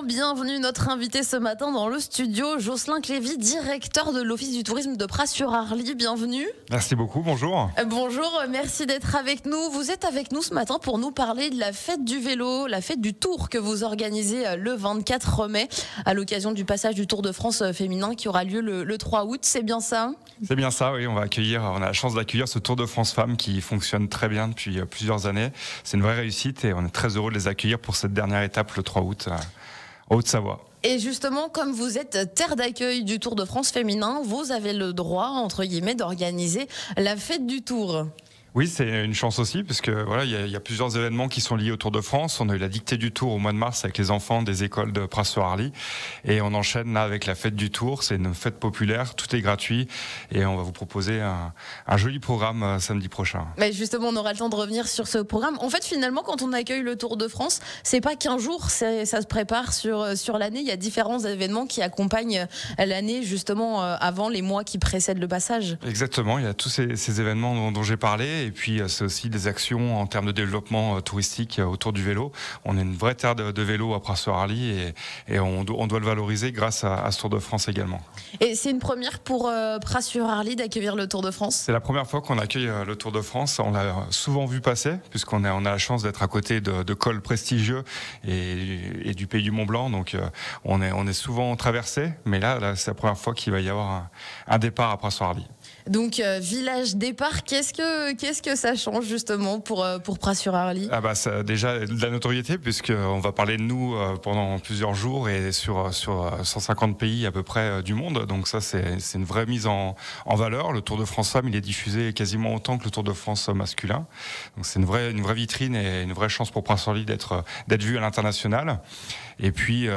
Bienvenue, notre invité ce matin dans le studio, Jocelyn Clévy, directeur de l'Office du tourisme de Pras-sur-Arly. Bienvenue. Merci beaucoup, bonjour. Bonjour, merci d'être avec nous. Vous êtes avec nous ce matin pour nous parler de la fête du vélo, la fête du Tour que vous organisez le 24 mai à l'occasion du passage du Tour de France féminin qui aura lieu le 3 août. C'est bien ça ? C'est bien ça, oui. On a la chance d'accueillir ce Tour de France Femmes qui fonctionne très bien depuis plusieurs années. C'est une vraie réussite et on est très heureux de les accueillir pour cette dernière étape le 3 août. En Haute-Savoie. Et justement, comme vous êtes terre d'accueil du Tour de France féminin, vous avez le droit, entre guillemets, d'organiser la fête du Tour. Oui, c'est une chance aussi, parce que voilà, il y a plusieurs événements qui sont liés au Tour de France. On a eu la dictée du Tour au mois de mars avec les enfants des écoles de Pras-sur-Arly, et on enchaîne là avec la fête du Tour. C'est une fête populaire, tout est gratuit, et on va vous proposer un joli programme samedi prochain. Mais justement, on aura le temps de revenir sur ce programme. En fait, finalement, quand on accueille le Tour de France, c'est pas qu'un jour, ça se prépare sur l'année. Il y a différents événements qui accompagnent l'année, justement, avant les mois qui précèdent le passage. Exactement, il y a tous ces événements dont j'ai parlé. Et puis, c'est aussi des actions en termes de développement touristique autour du vélo. On est une vraie terre de vélo à Pras-sur-Arly et on doit le valoriser grâce à ce Tour de France également. Et c'est une première pour Pras-sur-Arly d'accueillir le Tour de France ? C'est la première fois qu'on accueille le Tour de France. On l'a souvent vu passer, puisqu'on a la chance d'être à côté de cols prestigieux et du pays du Mont-Blanc. Donc, on est souvent traversé. Mais là, c'est la première fois qu'il va y avoir un départ à Pras-sur-Arly. Donc village départ, qu'est-ce que ça change justement pour Pras-sur-Arly ? Ça, déjà de la notoriété, puisqu'on va parler de nous pendant plusieurs jours et sur 150 pays à peu près du monde. Donc ça, c'est une vraie mise en valeur. Le Tour de France Femmes, il est diffusé quasiment autant que le Tour de France masculin. Donc c'est une vraie vitrine et une vraie chance pour Pras-sur-Arly d'être vu à l'international. Et puis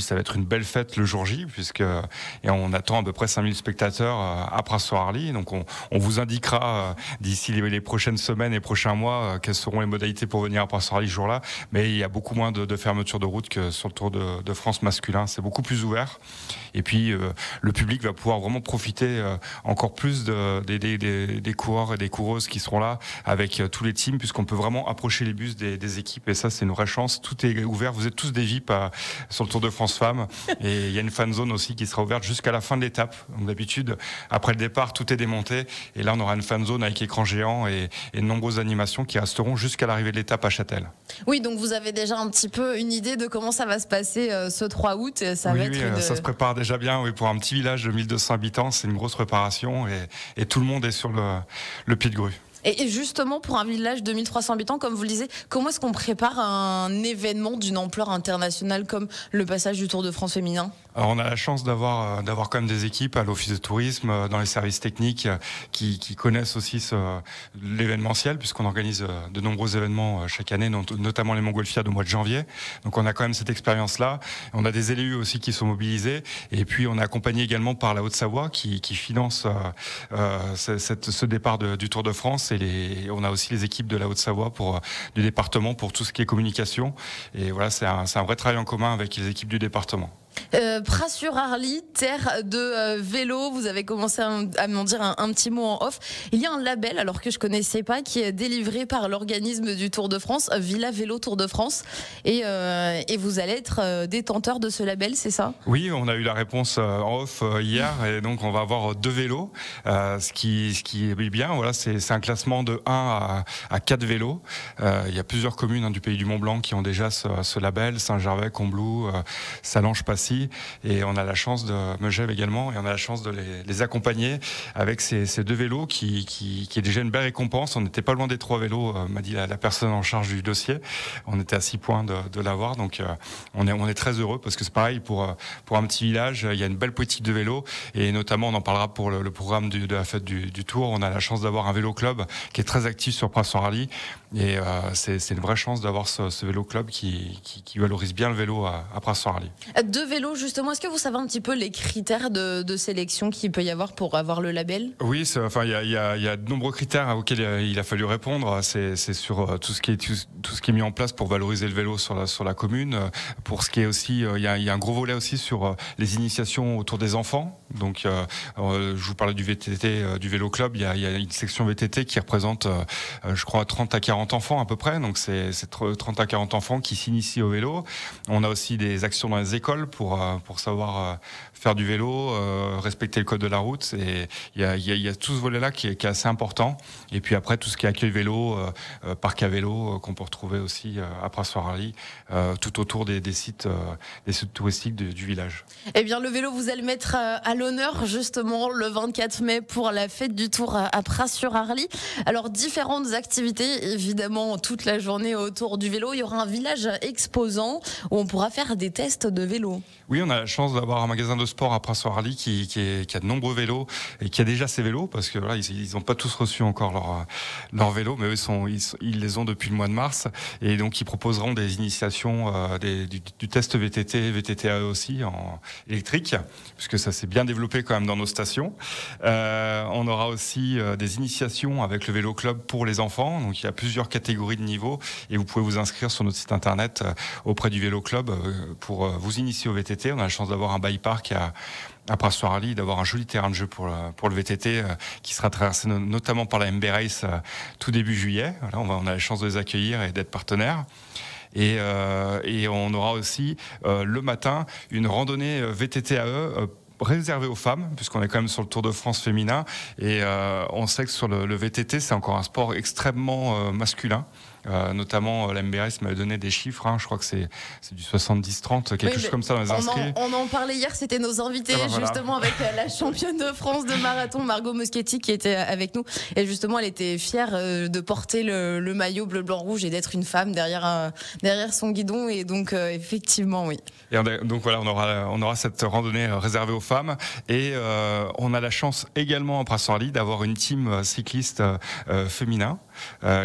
ça va être une belle fête le jour J, et on attend à peu près 5000 spectateurs à Pras-sur-Arly. Donc on vous indiquera d'ici les prochaines semaines et prochains mois quelles seront les modalités pour venir à Pras-sur-Arly ce jour-là. Mais il y a beaucoup moins de fermetures de route que sur le Tour de France masculin. C'est beaucoup plus ouvert. Et puis le public va pouvoir vraiment profiter encore plus des coureurs et des coureuses qui seront là avec tous les teams, puisqu'on peut vraiment approcher les bus des équipes. Et ça, c'est une vraie chance. Tout est ouvert. Vous êtes tous des VIP sur le Tour de France Femmes. Et il y a une fan zone aussi qui sera ouverte jusqu'à la fin de l'étape. Donc d'habitude, après le départ, tout est démonté. Et là, on aura une fan zone avec écran géant et de nombreuses animations qui resteront jusqu'à l'arrivée de l'étape à Châtel. Oui, donc vous avez déjà un petit peu une idée de comment ça va se passer ce 3 août. Ça ça se prépare déjà bien. Oui, pour un petit village de 1200 habitants, c'est une grosse préparation et tout le monde est sur le pied de grue. Et justement, pour un village de 1300 habitants, comme vous le disiez, comment est-ce qu'on prépare un événement d'une ampleur internationale comme le passage du Tour de France féminin ? Alors, on a la chance d'avoir quand même des équipes à l'Office de tourisme, dans les services techniques, qui connaissent aussi l'événementiel, puisqu'on organise de nombreux événements chaque année, notamment les Montgolfiades au mois de janvier. Donc on a quand même cette expérience-là. On a des élus aussi qui sont mobilisés. Et puis on est accompagné également par la Haute-Savoie qui finance ce départ du Tour de France. Et on a aussi les équipes de la Haute-Savoie du département pour tout ce qui est communication. Et voilà, c'est un vrai travail en commun avec les équipes du département. Pras-sur-Arly, terre de vélo, vous avez commencé à m'en dire un petit mot en off. Il y a un label, alors que je connaissais pas, qui est délivré par l'organisme du Tour de France, Villa Vélo Tour de France, et vous allez être détenteur de ce label, c'est ça ? Oui, on a eu la réponse en off hier, et donc on va avoir 2 vélos, ce qui est bien. Voilà, c'est un classement de 1 à 4 vélos. Il y a plusieurs communes du pays du Mont-Blanc qui ont déjà ce label, Saint-Gervais, Combloux, Sallanches-Passy. Et on a la chance Megève également, et on a la chance de les accompagner avec ces 2 vélos qui est déjà une belle récompense. On n'était pas loin des 3 vélos, m'a dit la personne en charge du dossier. On était à 6 points de l'avoir, donc on est très heureux, parce que c'est pareil pour un petit village. Il y a une belle politique de vélo, et notamment on en parlera pour le programme de la fête du Tour. On a la chance d'avoir un vélo club qui est très actif sur Pras-sur-Arly, et c'est une vraie chance d'avoir ce vélo club qui valorise bien le vélo à Pras-sur-Arly. 2 vélos vélo, justement, est-ce que vous savez un petit peu les critères de sélection qu'il peut y avoir pour avoir le label? Oui, enfin, il y a de nombreux critères auxquels il a fallu répondre. C'est sur tout ce qui est mis en place pour valoriser le vélo sur la commune. Pour ce qui est aussi, il y a un gros volet aussi sur les initiations autour des enfants. Donc, je vous parlais du VTT, du vélo club. Il y a une section VTT qui représente, je crois, 30 à 40 enfants à peu près. Donc, c'est 30 à 40 enfants qui s'initient au vélo. On a aussi des actions dans les écoles pour savoir faire du vélo, respecter le code de la route. Et il y a tout ce volet-là qui est assez important. Et puis après, tout ce qui est accueil vélo, parc à vélo, qu'on peut retrouver aussi à Pras-sur-Arly, tout autour des sites touristiques du village. Eh bien, le vélo, vous allez mettre à l'honneur justement le 24 mai pour la fête du Tour à Pras-sur-Arly. Alors, différentes activités, évidemment, toute la journée autour du vélo. Il y aura un village exposant où on pourra faire des tests de vélo. Oui, on a la chance d'avoir un magasin de sport à Pras-sur-Arly qui a de nombreux vélos et qui a déjà ses vélos, parce que voilà, ils n'ont pas tous reçu encore leur vélo, mais eux ils les ont depuis le mois de mars, et donc ils proposeront des initiations du test VTT-AE aussi en électrique, puisque ça s'est bien développé quand même dans nos stations. On aura aussi des initiations avec le vélo club pour les enfants, donc il y a plusieurs catégories de niveaux, et vous pouvez vous inscrire sur notre site internet auprès du vélo club pour vous initier au VTT. On a la chance d'avoir un bike park à Pras-sur-Arly, d'avoir un joli terrain de jeu pour le VTT qui sera traversé notamment par la MB Race tout début juillet. Voilà, on a la chance de les accueillir et d'être partenaires. Et on aura aussi le matin une randonnée VTT AE réservée aux femmes, puisqu'on est quand même sur le Tour de France féminin, et on sait que sur le VTT, c'est encore un sport extrêmement masculin. Notamment la MBRS m'avait donné des chiffres, je crois que c'est du 70-30, quelque chose comme ça dans les inscrits. On en parlait hier, c'était nos invités, justement, avec la championne de France de marathon, Margot Moschetti, qui était avec nous. Et justement, elle était fière de porter le maillot bleu, blanc, rouge et d'être une femme derrière son guidon. Et donc, effectivement, oui. Et donc voilà, on aura cette randonnée réservée aux femmes. Et on a la chance également à Pras-sur-Arly d'avoir une team cycliste féminin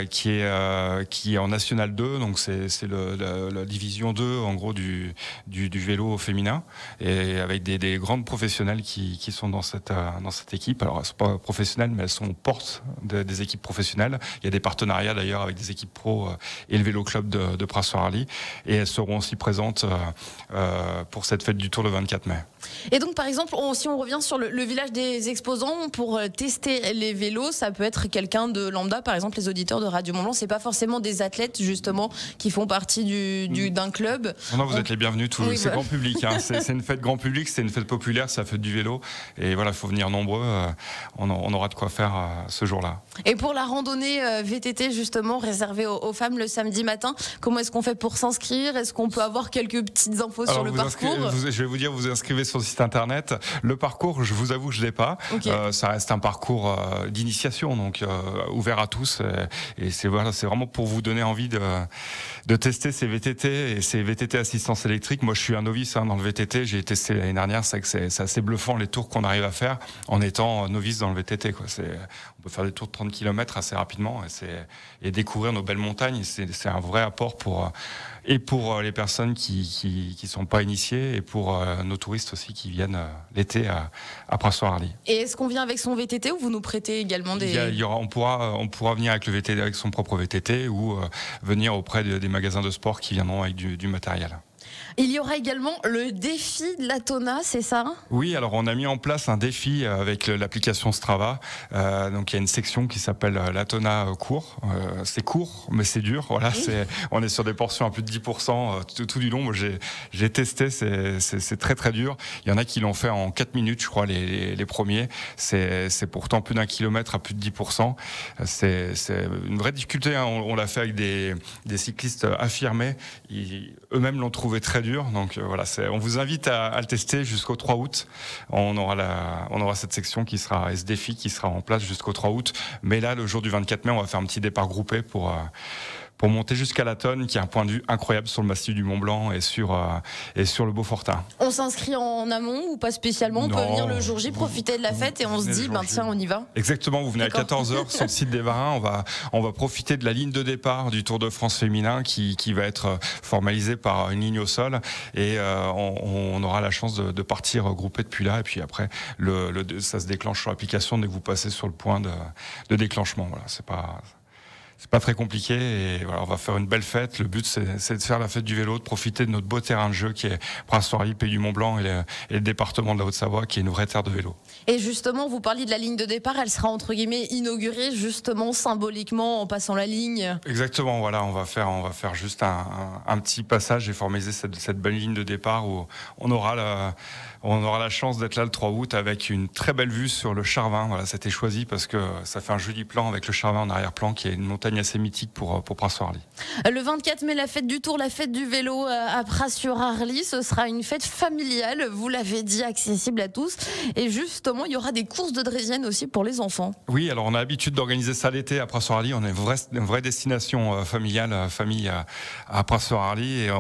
qui est en National 2, donc c'est la division 2 en gros du vélo féminin, et avec des grandes professionnelles qui sont dans cette équipe. Alors elles sont pas professionnelles, mais elles sont aux portes des équipes professionnelles. Il y a des partenariats d'ailleurs avec des équipes pro et le vélo club de Pras-sur-Arly, et elles seront aussi présentes pour cette fête du Tour le 24 mai. Et donc par exemple, si on revient sur le village des exposants, pour tester les vélos, ça peut être quelqu'un de lambda, par exemple les auditeurs de Radio Mont-Blanc, c'est pas forcément des athlètes justement qui font partie d'un club. Non, vous êtes les bienvenus, oui, c'est grand public, c'est une fête grand public, c'est une fête populaire, c'est la fête du vélo, et voilà, il faut venir nombreux, on aura de quoi faire ce jour-là. Et pour la randonnée VTT justement réservée aux femmes le samedi matin, comment est-ce qu'on fait pour s'inscrire? Est-ce qu'on peut avoir quelques petites infos sur le parcours? Je vais vous dire, vous inscrivez sur le site internet. Le parcours, je vous avoue, je l'ai pas. Okay. Ça reste un parcours d'initiation, donc ouvert à tous, et c'est vraiment pour vous donner envie de tester ces VTT et ces VTT assistance électrique. Moi, je suis un novice dans le VTT. J'ai testé l'année dernière. C'est assez bluffant les tours qu'on arrive à faire en étant novice dans le VTT. On peut faire des tours de 30 km assez rapidement et découvrir nos belles montagnes. C'est un vrai apport pour les personnes qui sont pas initiées, et pour nos touristes aussi qui viennent l'été à Pras-sur-Arly. Et est-ce qu'on vient avec son VTT ou vous nous prêtez également des... on pourra venir avec le VTT, avec son propre VTT, ou venir auprès des magasins de sport qui viendront avec du matériel. Il y aura également le défi de l'Atona, c'est ça? Oui, alors on a mis en place un défi avec l'application Strava. Donc il y a une section qui s'appelle l'Atona court. C'est court, mais c'est dur. Voilà, oui. On est sur des portions à plus de 10% tout du long. Moi, j'ai testé, c'est très très dur. Il y en a qui l'ont fait en 4 minutes, je crois, les premiers. C'est pourtant plus d'1 kilomètre à plus de 10%. C'est une vraie difficulté. On l'a fait avec des cyclistes affirmés. Eux-mêmes l'ont trouvé très dur. Donc voilà, on vous invite à le tester jusqu'au 3 août. On aura cette section qui sera, et ce défi qui sera en place jusqu'au 3 août. Mais là, le jour du 24 mai, on va faire un petit départ groupé pour pour monter jusqu'à la Tonne, qui est un point de vue incroyable sur le massif du Mont Blanc et sur le Beaufortin. On s'inscrit en amont ou pas spécialement? On peut venir le jour J, profiter de la fête et on se dit, tiens, on y va. Exactement, vous venez à 14h sur le site des Varins, on va profiter de la ligne de départ du Tour de France féminin qui va être formalisée par une ligne au sol et on aura la chance de partir groupé depuis là et puis après ça se déclenche sur l'application dès que vous passez sur le point de déclenchement. Voilà, c'est pas très compliqué et voilà, on va faire une belle fête. Le but c'est de faire la fête du vélo, de profiter de notre beau terrain de jeu qui est Pras-Soirly, Pays du Mont-Blanc et le département de la Haute-Savoie qui est une vraie terre de vélo. Et justement, vous parliez de la ligne de départ, elle sera entre guillemets inaugurée justement symboliquement en passant la ligne. Exactement, voilà, on va faire juste un petit passage et formaliser cette belle ligne de départ où on aura la chance d'être là le 3 août avec une très belle vue sur le Charvin. Voilà, c'était choisi parce que ça fait un joli plan avec le Charvin en arrière-plan qui est une montagne assez mythique pour Pras-sur-Arly. Le 24 mai, la fête du Tour, la fête du vélo à Pras-sur-Arly, ce sera une fête familiale, vous l'avez dit, accessible à tous. Et justement, il y aura des courses de draisienne aussi pour les enfants. Oui, alors on a l'habitude d'organiser ça l'été à Pras-sur-Arly. On est une vraie destination familiale, famille à Pras-sur-Arly et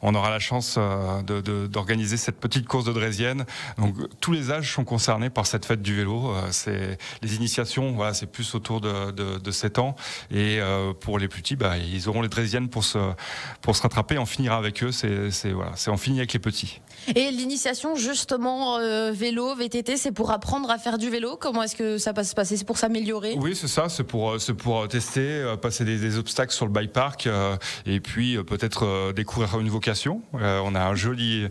on aura la chance d'organiser cette petite course de draisienne. Donc tous les âges sont concernés par cette fête du vélo. C'est les initiations, voilà, c'est plus autour de 7 ans et pour les plus petits, ils auront les draisiennes pour se rattraper. On finira avec eux. On finit avec les petits. Et l'initiation justement vélo, VTT, c'est pour apprendre à faire du vélo. Comment est-ce que ça va se passer? C'est pour s'améliorer? Oui, c'est ça. C'est pour tester, passer des obstacles sur le bike park et puis peut-être découvrir une vocation. On a un joli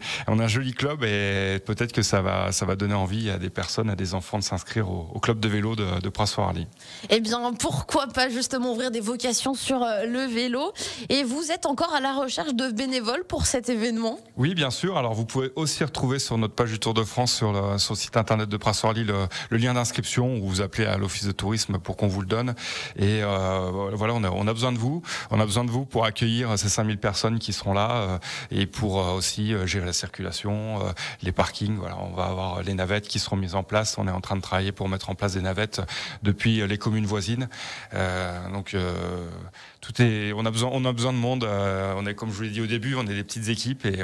club et peut-être que ça va donner envie à des personnes, à des enfants de s'inscrire au club de vélo de Pras-sur-Arly. Eh bien, pourquoi pas justement ouvrir des vocations sur le vélo? Et vous êtes encore à la recherche de bénévoles pour cet événement? Oui, bien sûr. Alors, vous pouvez aussi retrouver sur notre page du Tour de France, sur le site internet de Pras-sur-Arly, le lien d'inscription où vous appelez à l'office de tourisme pour qu'on vous le donne. Et voilà, on a besoin de vous. On a besoin de vous pour accueillir ces 5000 personnes qui seront là et pour aussi gérer la circulation, les parkings. Voilà, on va avoir les navettes qui seront mises en place. On est en train de travailler pour mettre en place des navettes depuis les communes voisines. Donc on a besoin de monde. On est, comme je vous l'ai dit au début, on est des petites équipes et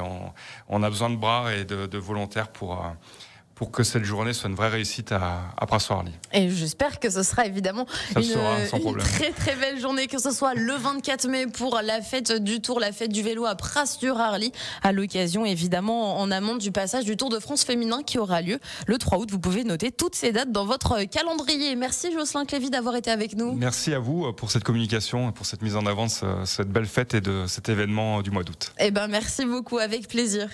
on a besoin de bras et de volontaires pour que cette journée soit une vraie réussite à Pras-sur-Arly. Et j'espère que ce sera évidemment une très très belle journée, que ce soit le 24 mai pour la fête du Tour, la fête du vélo à Pras-sur-Arly, à l'occasion évidemment en amont du passage du Tour de France féminin qui aura lieu le 3 août. Vous pouvez noter toutes ces dates dans votre calendrier. Merci Jocelyn Clévy d'avoir été avec nous. Merci à vous pour cette communication, pour cette mise en avant de cette belle fête et de cet événement du mois d'août. Eh ben merci beaucoup, avec plaisir.